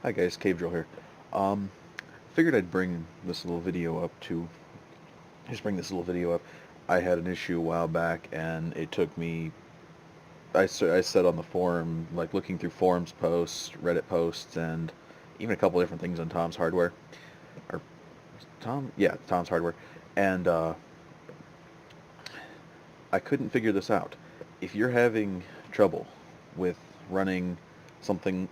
Hi guys, Cave Drill here. Um, Figured I'd bring this little video up to just bring this little video up. I had an issue a while back, and it took me. I said on the forum, like looking through forums posts, Reddit posts, and even a couple different things on Tom's Hardware or Tom's Hardware, and I couldn't figure this out. If you're having trouble with running something,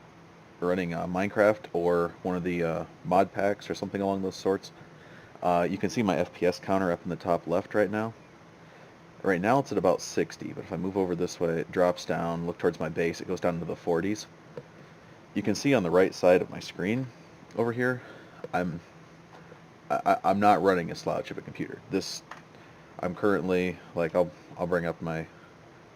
running Minecraft or one of the mod packs or something along those sorts, you can see my FPS counter up in the top left right now. Right now it's at about 60, but if I move over this way, it drops down, look towards my base, it goes down into the 40s. You can see on the right side of my screen over here, I'm I'm not running a slouch of a computer. I'm currently like I'll bring up my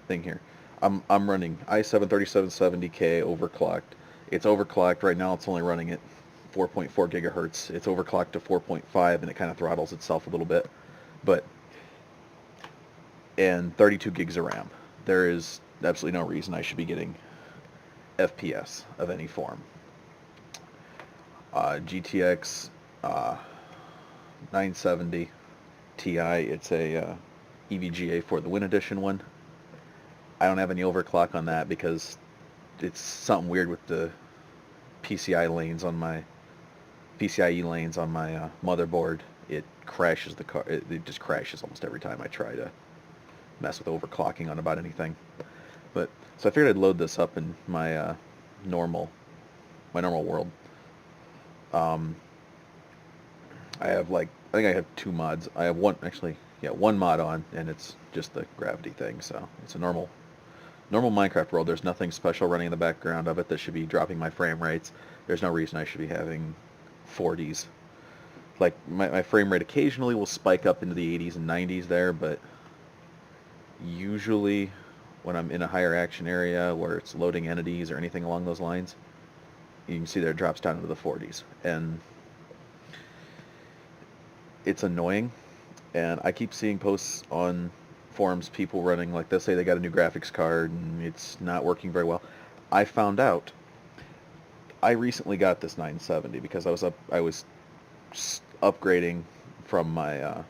thing here. I'm running i7-3770K overclocked. It's overclocked right now. It's only running at 4.4 gigahertz. It's overclocked to 4.5, and it kind of throttles itself a little bit. But and 32 gigs of RAM. There is absolutely no reason I should be getting FPS of any form. GTX 970 Ti. It's a EVGA for the Win Edition one. I don't have any overclock on that because it's something weird with the PCIe lanes on my motherboard. It crashes the car. It just crashes almost every time I try to mess with overclocking on about anything. But so I figured I'd load this up in normal my normal world. Um, I think I have two mods. I have one mod on, and it's just the gravity thing. So it's a normal Minecraft world. There's nothing special running in the background of it that should be dropping my frame rates. There's no reason I should be having 40s. Like my frame rate occasionally will spike up into the 80s and 90s there, but usually when I'm in a higher action area where it's loading entities or anything along those lines, you can see that it drops down into the 40s. And it's annoying. And I keep seeing posts on forums, people running, like they'll say they got a new graphics card and it's not working very well. I found out I recently got this 970 because I was upgrading from my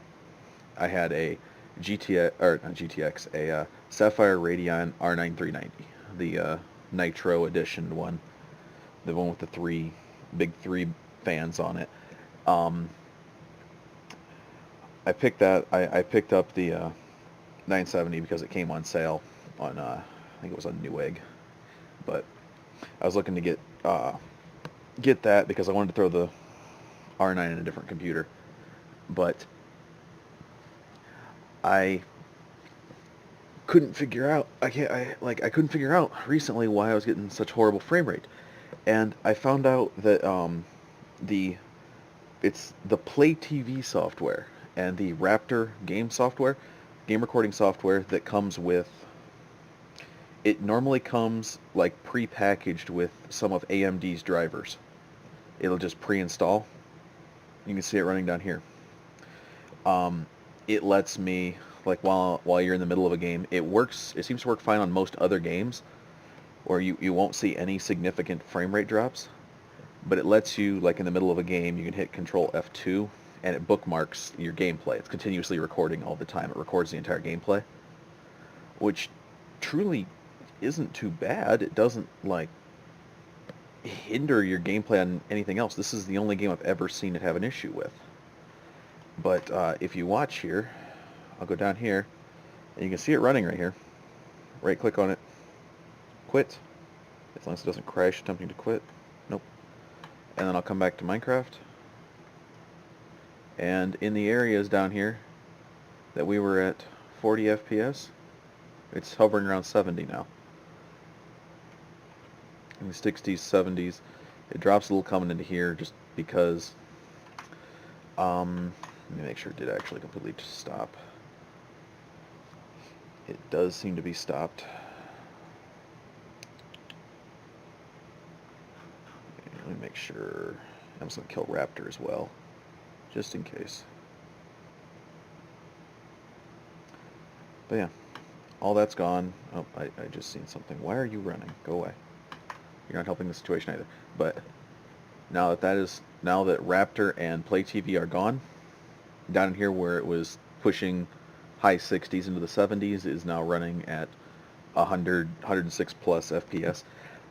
I had a GTX or not GTX, a Sapphire Radeon R9390, the Nitro edition one, the one with the three fans on it. Um, I picked up the 970 because it came on sale on I think it was on Newegg, but I was looking to get that because I wanted to throw the R9 in a different computer, but I couldn't figure out I couldn't figure out recently why I was getting such horrible frame rate, and I found out that the it's the Play TV software and the Raptor game recording software that comes with it normally comes like pre-packaged with some of AMD's drivers. It'll just pre-install. You can see it running down here. Um, it lets me like while you're in the middle of a game, it works. It seems to work fine on most other games, where you won't see any significant frame rate drops. But it lets you like in the middle of a game, you can hit Control F2, and it bookmarks your gameplay. It's continuously recording all the time. It records the entire gameplay, which truly isn't too bad. It doesn't like hinder your gameplay on anything else. This is the only game I've ever seen it have an issue with. But if you watch here, I'll go down here, and you can see it running right here. Right click on it, quit, as long as it doesn't crash attempting to quit. Nope. And then I'll come back to Minecraft. And in the areas down here that we were at 40 FPS, it's hovering around 70 now. In the 60s, 70s, it drops a little coming into here just because let me make sure it did actually completely stop. It does seem to be stopped. Let me make sure. I'm just going to kill Raptor as well, just in case. But yeah, all that's gone. Oh, I just seen something. Why are you running? Go away. You're not helping the situation either. But Now that Raptor and Play TV are gone, down in here where it was pushing high 60s into the 70s is now running at 106 plus FPS.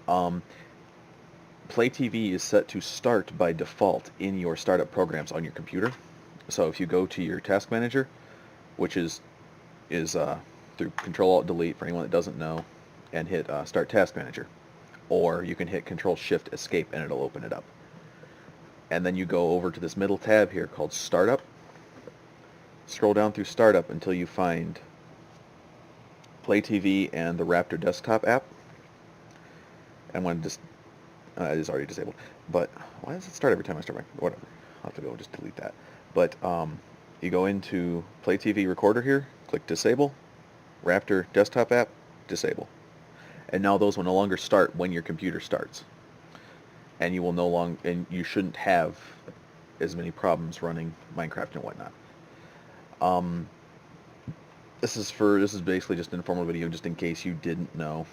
Um, Play TV is set to start by default in your startup programs on your computer. So if you go to your task manager, which is through Control Alt Delete for anyone that doesn't know, and hit Start Task Manager, or you can hit Control Shift Escape and it'll open it up. And then you go over to this middle tab here called Startup. Scroll down through Startup until you find Play TV and the Raptor desktop app. And when just it is already disabled, but why does it start every time I start my whatever? I'll have to go and just delete that. But you go into Play TV Recorder here, click Disable, Raptor desktop app, disable, and now those will no longer start when your computer starts, and you shouldn't have as many problems running Minecraft and whatnot. This is basically just an informal video, just in case you didn't know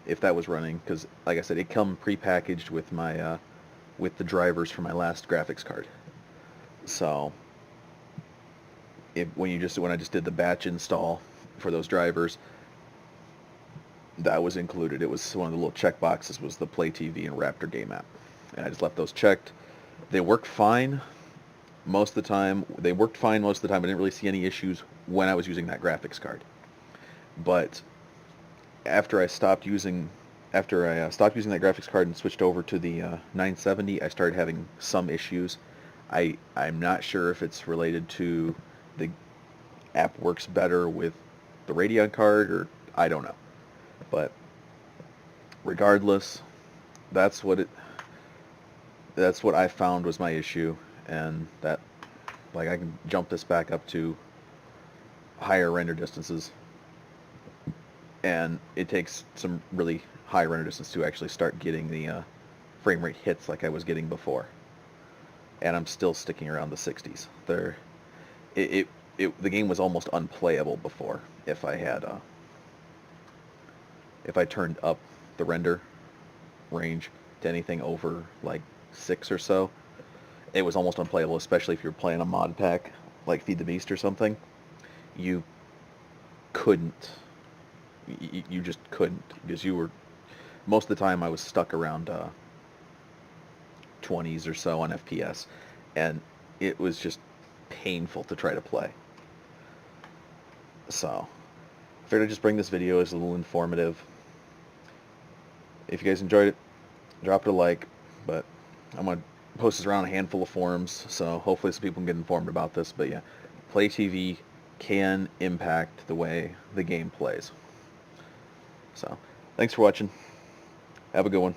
if that was running, because like I said, it come pre-packaged with my with the drivers for my last graphics card. So when I just did the batch install for those drivers, that was included. It was one of the little check boxes was the Play TV and Raptor game app, and I just left those checked. They worked fine most of the time. I didn't really see any issues when I was using that graphics card. But after I stopped using that graphics card and switched over to the 970, I started having some issues. I'm not sure if it's related to the app works better with the Radeon card, or I don't know. But regardless, that's what I found was my issue, and that like I can jump this back up to higher render distances, and it takes some really high render distance to actually start getting the frame rate hits like I was getting before, and I'm still sticking around the 60s. The game was almost unplayable before if I turned up the render range to anything over like 6 or so. It was almost unplayable, especially if you're playing a mod pack like Feed the Beast or something. You couldn't. You just couldn't, because most of the time I was stuck around 20s or so on FPS, and it was just painful to try to play. So I figured I'd just bring this video as a little informative. If you guys enjoyed it, drop it a like, but I'm going to post this around a handful of forums, so hopefully some people can get informed about this. But yeah, Play TV can impact the way the game plays. So, thanks for watching. Have a good one.